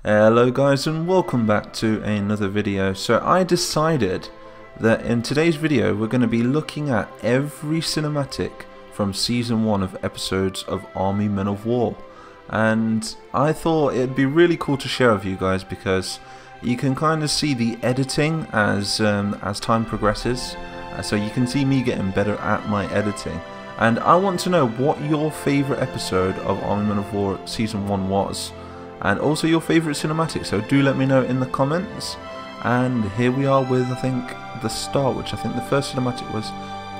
Hello guys and welcome back to another video. So I decided that in today's video we're going to be looking at every cinematic from season 1 of episodes of Army Men of War, and I thought it'd be really cool to share with you guys because you can kind of see the editing as time progresses, so you can see me getting better at my editing. And I want to know what your favourite episode of Army Men of War season 1 was, and also your favourite cinematic, so do let me know in the comments. And here we are with, I think, the start, which I think the first cinematic was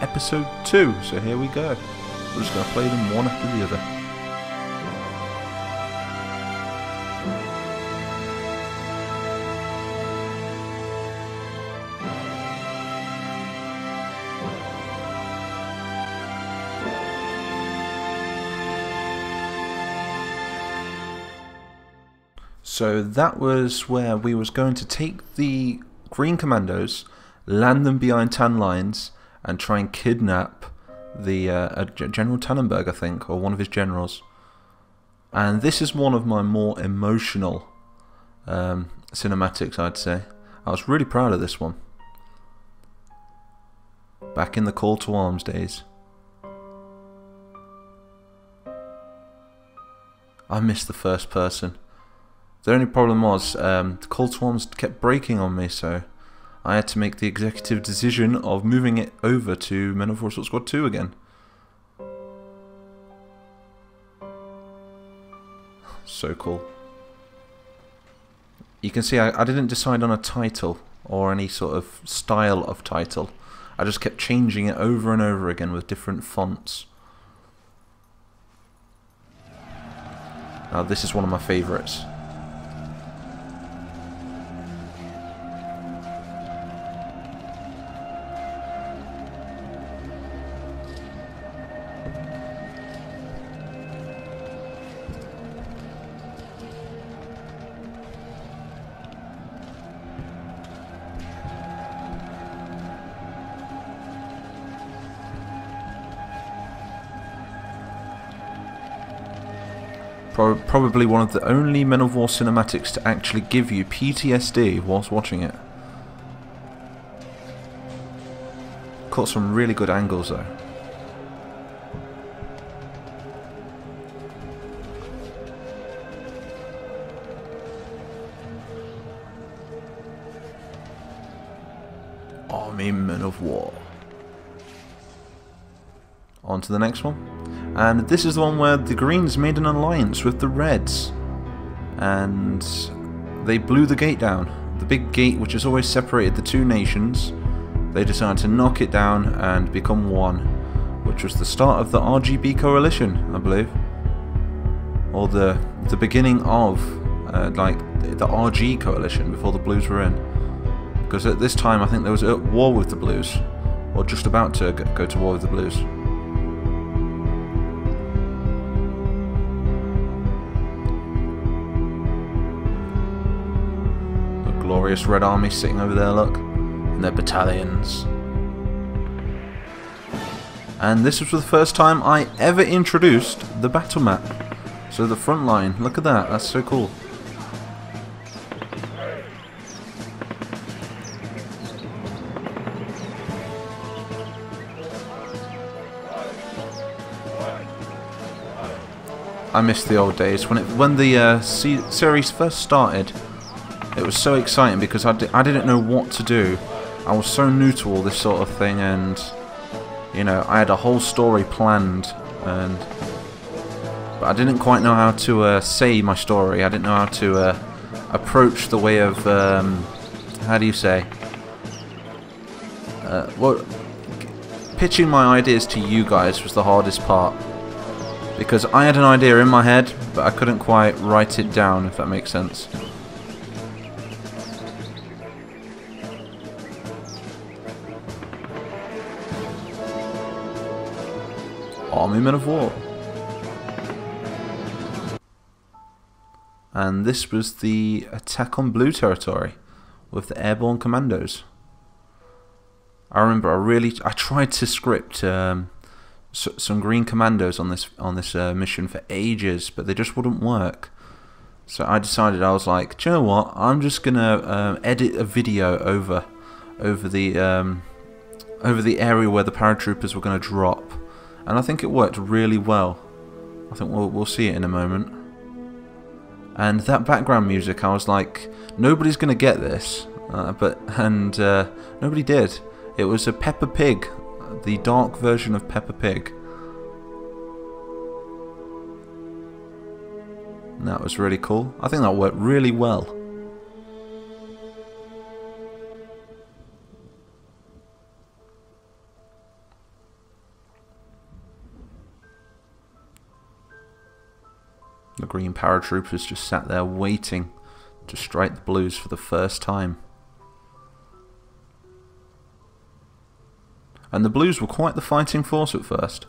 episode 2, so here we go. We're just going to play them one after the other. So that was where we was going to take the Green Commandos, land them behind tan lines, and try and kidnap the General Tannenberg, I think, or one of his generals. And this is one of my more emotional cinematics, I'd say. I was really proud of this one. Back in the Call to Arms days. I missed the first person. The only problem was the Call to Arms kept breaking on me, so I had to make the executive decision of moving it over to Men of War Assault Squad 2 again. So cool. You can see I didn't decide on a title or any sort of style of title. I just kept changing it over and over again with different fonts. Now this is one of my favourites. Probably one of the only Men of War cinematics to actually give you PTSD whilst watching it. Caught some really good angles though. Army Men of War. On to the next one. And this is the one where the Greens made an alliance with the Reds, and they blew the gate down. The big gate which has always separated the two nations, they decided to knock it down and become one, which was the start of the RGB coalition, I believe, or the beginning of like the RG coalition before the Blues were in, because at this time I think there was at war with the Blues, or just about to go to war with the Blues. Glorious Red Army sitting over there, look, in their battalions. And this was the first time I ever introduced the battle map. So the front line, look at that, that's so cool. I miss the old days when the series first started. It was so exciting because I didn't know what to do. I was so new to all this sort of thing, and you know, I had a whole story planned, but I didn't quite know how to say my story. I didn't know how to approach the way of how do you say? Well, pitching my ideas to you guys was the hardest part, because I had an idea in my head, but I couldn't quite write it down, if that makes sense. Army Men of War. And this was the attack on Blue territory with the airborne commandos. I remember I tried to script some Green Commandos on this mission for ages, but they just wouldn't work. So I decided, I was like, do you know what? I'm just gonna edit a video over the area where the paratroopers were gonna drop, and I think it worked really well. I think we'll see it in a moment. And that background music, I was like, nobody's gonna get this, and nobody did. It was a Peppa Pig, the dark version of Peppa Pig. And that was really cool. I think that worked really well. The green paratroopers just sat there waiting to strike the blues for the first time. And the blues were quite the fighting force at first.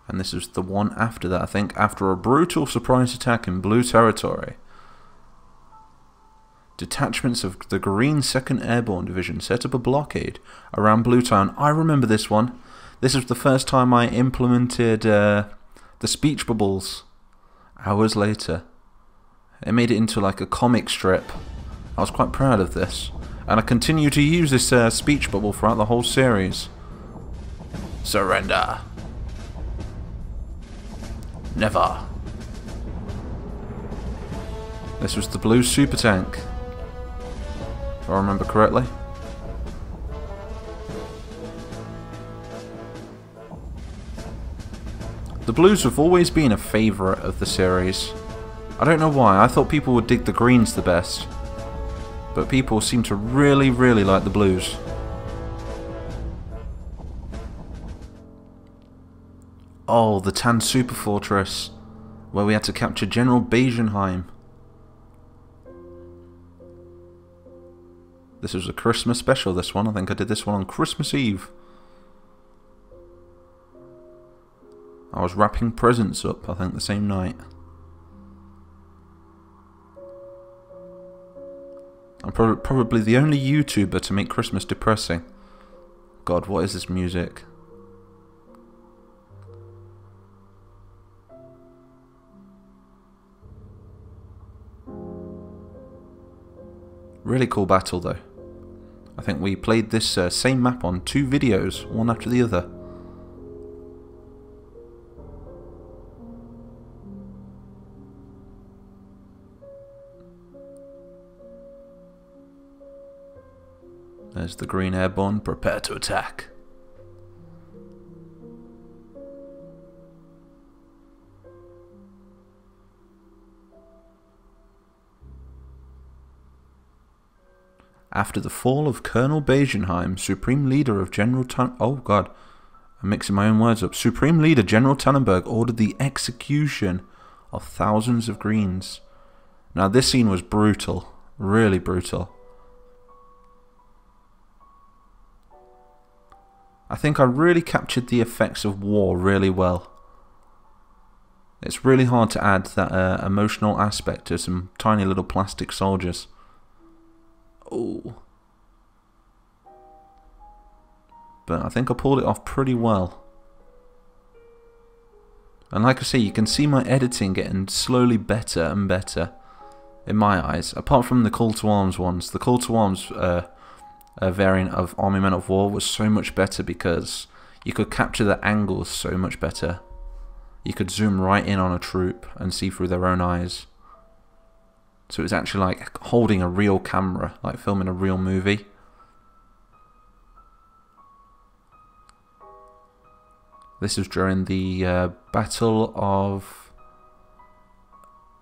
And this is the one after that, I think. After a brutal surprise attack in blue territory, detachments of the Green 2nd Airborne Division set up a blockade around Blue Town. I remember this one. This was the first time I implemented the speech bubbles hours later. It made it into like a comic strip. I was quite proud of this. And I continue to use this speech bubble throughout the whole series. Surrender. Never. This was the blue super tank, if I remember correctly. The blues have always been a favourite of the series. I don't know why. I thought people would dig the greens the best, but people seem to really, really like the blues. Oh, the Tan Super Fortress, where we had to capture General Bajenheim. This was a Christmas special, this one. I think I did this one on Christmas Eve. I was wrapping presents up, I think, the same night. I'm probably the only YouTuber to make Christmas depressing. God, what is this music? Really cool battle though. I think we played this same map on 2 videos, one after the other. There's the Green Airborne, prepare to attack. After the fall of Colonel Bajenheim, Supreme Leader of General oh god, I'm mixing my own words up. Supreme Leader General Tannenberg ordered the execution of thousands of Greens. Now this scene was brutal, really brutal. I think I really captured the effects of war really well. It's really hard to add that emotional aspect to some tiny little plastic soldiers. Oh. But I think I pulled it off pretty well. And like I say, you can see my editing getting slowly better and better in my eyes. Apart from the Call to Arms ones. The Call to Arms variant of Army Men of War was so much better because you could capture the angles so much better. You could zoom right in on a troop and see through their own eyes. So it's actually like holding a real camera, like filming a real movie. This was during the Battle of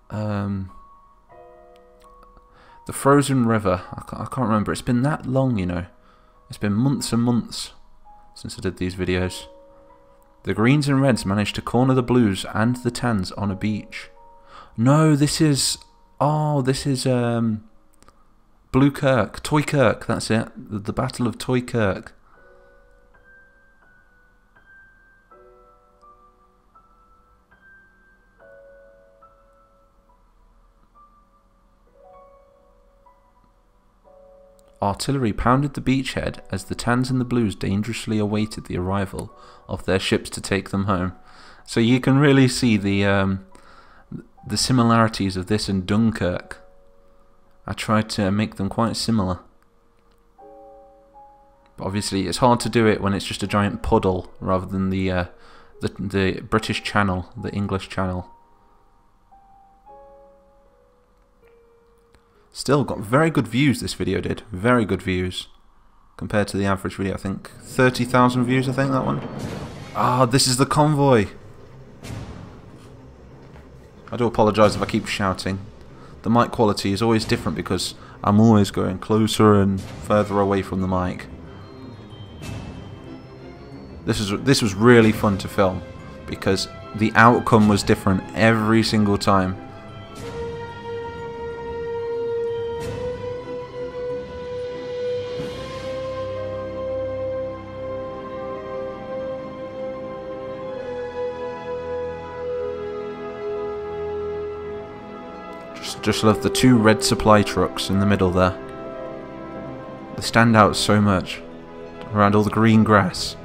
the Frozen River. I can't remember. It's been that long, you know. It's been months and months since I did these videos. The Greens and Reds managed to corner the Blues and the Tans on a beach. No, this is... Oh, this is Blue Kirk, Toy Kirk, that's it. The Battle of Toy Kirk. artillery pounded the beachhead as the Tans and the Blues dangerously awaited the arrival of their ships to take them home. So you can really see the similarities of this and Dunkirk. I tried to make them quite similar. But obviously it's hard to do it when it's just a giant puddle rather than the British Channel, the English Channel. Still got very good views, this video did. Very good views. Compared to the average video, I think 30,000 views, I think, that one. Ah, this is the convoy. I do apologise if I keep shouting. The mic quality is always different because I'm always going closer and further away from the mic. This was really fun to film because the outcome was different every single time. Just love the two red supply trucks in the middle there. They stand out so much around all the green grass.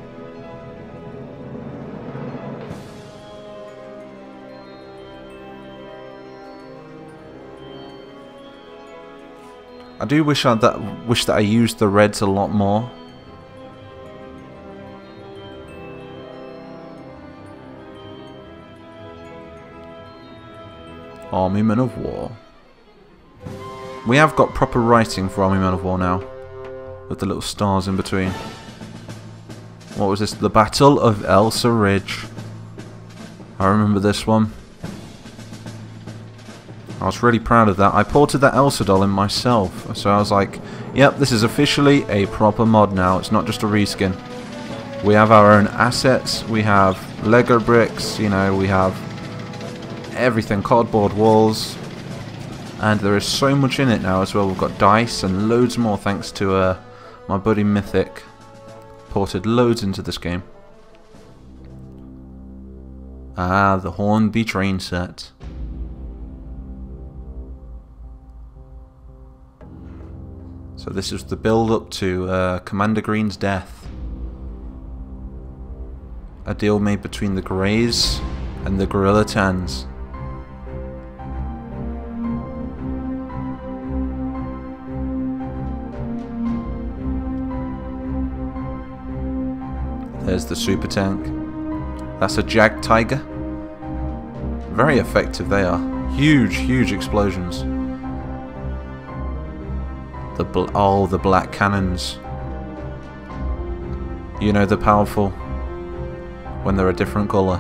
I do wish that I used the reds a lot more. Army Men of War. We have got proper writing for Army Men of War now, with the little stars in between. What was this? The Battle of Elsa Ridge. I remember this one. I was really proud of that. I ported that Elsa doll in myself, so I was like, yep, this is officially a proper mod now. It's not just a reskin. We have our own assets, we have Lego bricks, you know, we have everything, cardboard walls, and there is so much in it now as well. We've got dice and loads more thanks to my buddy Mythic. Ported loads into this game. Ah, the Hornby train set. So this is the build up to Commander Green's death. A deal made between the Greys and the Guerrilla Tans. There's the super tank. That's a Jag Tiger. Very effective they are. Huge, huge explosions. The black cannons. You know, they're powerful when they're a different colour.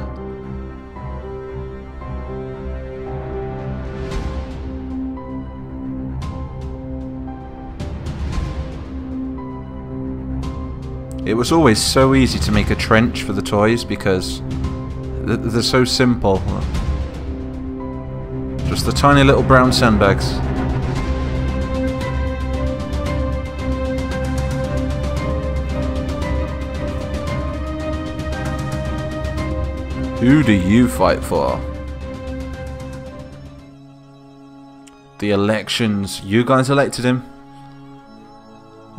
It was always so easy to make a trench for the toys because they're so simple. Just the tiny little brown sandbags. Who do you fight for? The elections. You guys elected him.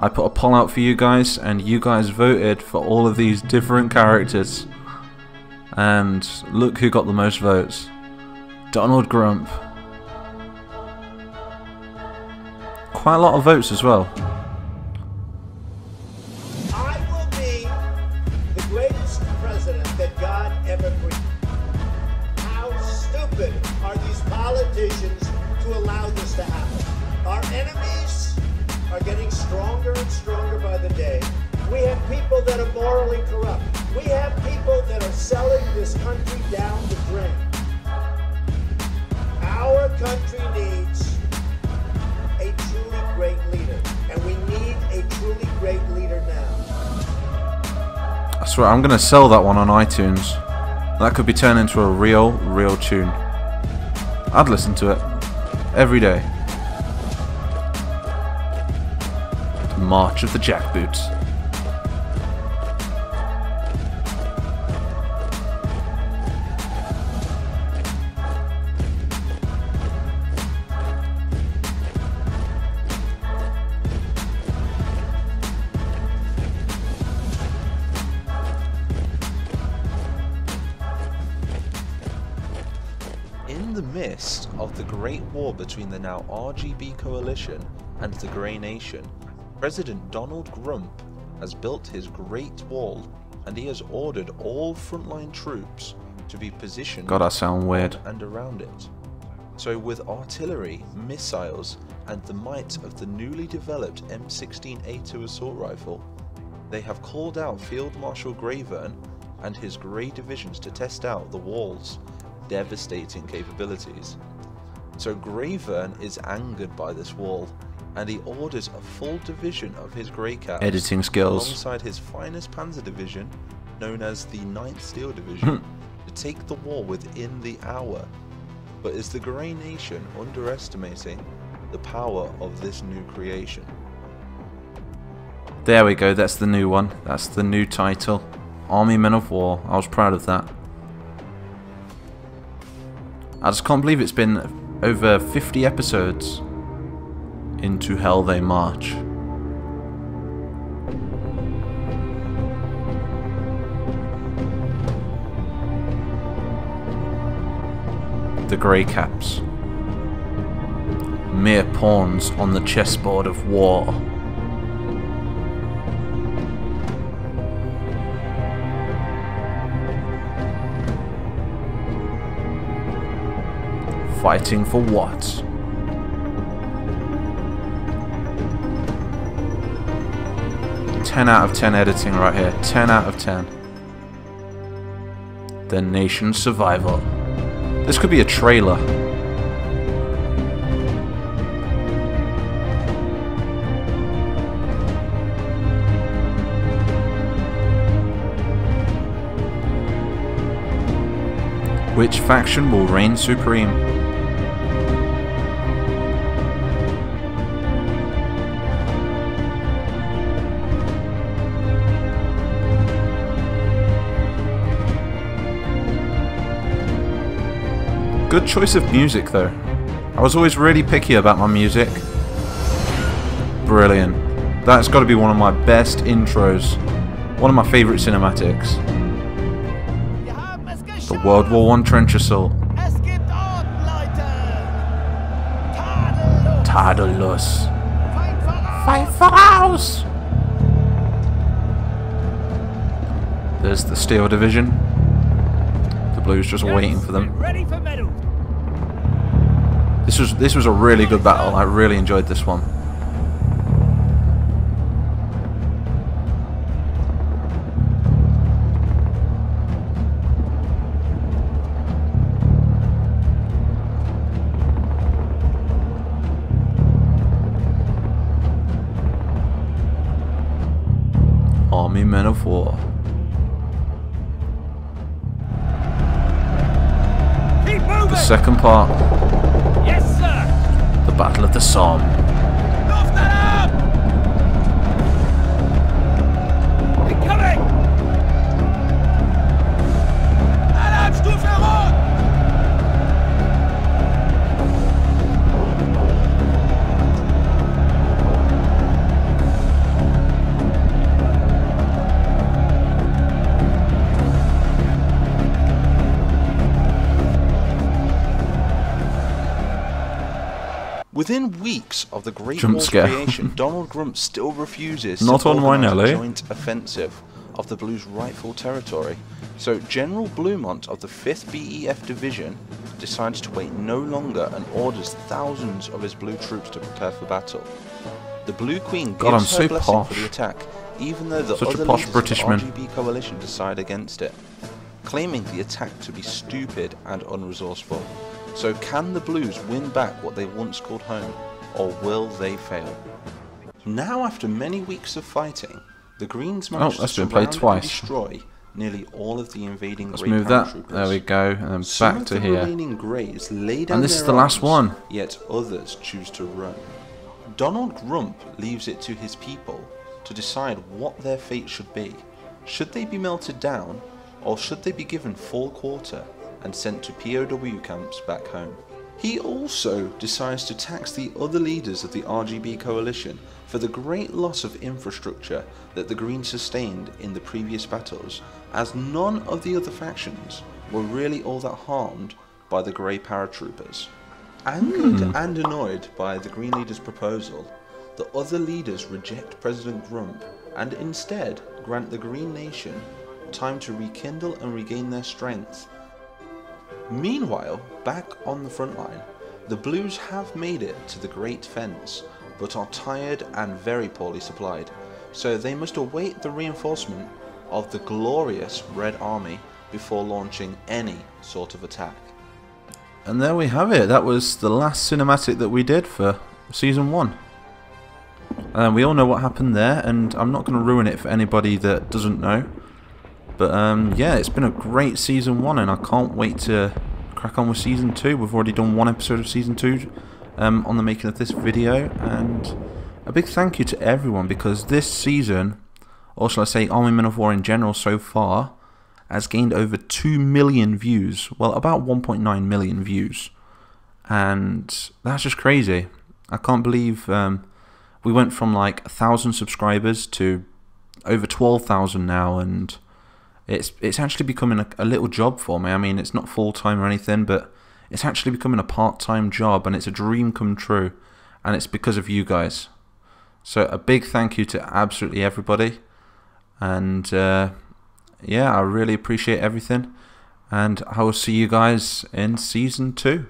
I put a poll out for you guys, and you guys voted for all of these different characters. And look who got the most votes. Donald Grump. Quite a lot of votes as well. I will be the greatest president that God ever breathed. How stupid are these politicians to allow this to happen? Our enemies are getting stronger and stronger by the day. We have people that are morally corrupt. We have people that are selling this country down the drain. Our country needs a truly great leader, and we need a truly great leader now. I swear, I'm going to sell that one on iTunes. That could be turned into a real tune. I'd listen to it every day. March of the Jackboots. midst of the Great War between the now RGB coalition and the Grey Nation, President Donald Grump has built his Great Wall, and he has ordered all frontline troops to be positioned God, that sound weird. and around it. So with artillery, missiles, and the might of the newly developed M16A2 assault rifle, they have called out Field Marshal Greyvern and his Grey divisions to test out the wall's devastating capabilities. So Greyvern is angered by this wall, and he orders a full division of his Grey Caps Editing skills. alongside his finest panzer division, known as the 9th Steel Division, to take the wall within the hour. But is the Grey Nation underestimating the power of this new creation? There we go, that's the new one. That's the new title. Army Men of War. I was proud of that. I just can't believe it's been over 50 episodes. Into hell they march. The Grey Caps. Mere pawns on the chessboard of war. Fighting for what? Ten out of 10 editing right here. 10 out of 10. The nation's survival. This could be a trailer. Which faction will reign supreme? Good choice of music though. I was always really picky about my music. Brilliant. That's got to be one of my best intros. One of my favourite cinematics. The World War I trench assault. Tadellos. Fight for house. There's the Steel Division. The Blues just waiting for them. Ready for medal. This was a really good battle. I really enjoyed this one. Army Men of War. Keep moving. The second part. Yes, sir. The Battle of the Somme. Luft Alarm! Incoming! Alarmstufe Rot! Within weeks of the Great Jump Wall's scare. creation, Donald Grump still refuses Not to on mine, organise a LA. joint offensive of the Blues' rightful territory. So General Bluemont of the 5th BEF Division decides to wait no longer and orders thousands of his Blue troops to prepare for battle. The Blue Queen God, I'm gives so her blessing posh. for the attack, even though the Such a other posh leaders British of man. the RGB coalition decide against it, claiming the attack to be stupid and unresourceful. So can the Blues win back what they once called home, or will they fail? Now, after many weeks of fighting, the Greens managed to that's been played surround and twice. destroy nearly all of the invading Let's Grey move that. paratroopers. There we go. And then Some back of to the here. remaining Greys lay down And this is their the last arms, one. Yet others choose to run. Donald Grump leaves it to his people to decide what their fate should be. Should they be melted down, or should they be given full quarter and sent to POW camps back home? He also decides to tax the other leaders of the RGB coalition for the great loss of infrastructure that the Greens sustained in the previous battles, as none of the other factions were really all that harmed by the Grey paratroopers. Angered and annoyed by the Green leader's proposal, the other leaders reject President Grump and instead grant the Green Nation time to rekindle and regain their strength. Meanwhile, back on the front line, the Blues have made it to the Great Fence, but are tired and very poorly supplied, so they must await the reinforcement of the glorious Red Army before launching any sort of attack. And there we have it. That was the last cinematic that we did for Season 1. We all know what happened there, and I'm not going to ruin it for anybody that doesn't know. But yeah, it's been a great Season 1, and I can't wait to crack on with Season 2. We've already done one episode of Season 2 on the making of this video, and a big thank you to everyone, because this season, or shall I say Army Men of War in general so far, has gained over 2 million views. Well, about 1.9 million views. And that's just crazy. I can't believe we went from like 1,000 subscribers to over 12,000 now, and it's actually becoming a little job for me. I mean, it's not full-time or anything, but it's actually becoming a part-time job, and it's a dream come true, and it's because of you guys. So a big thank you to absolutely everybody, and yeah, I really appreciate everything, and I will see you guys in Season 2.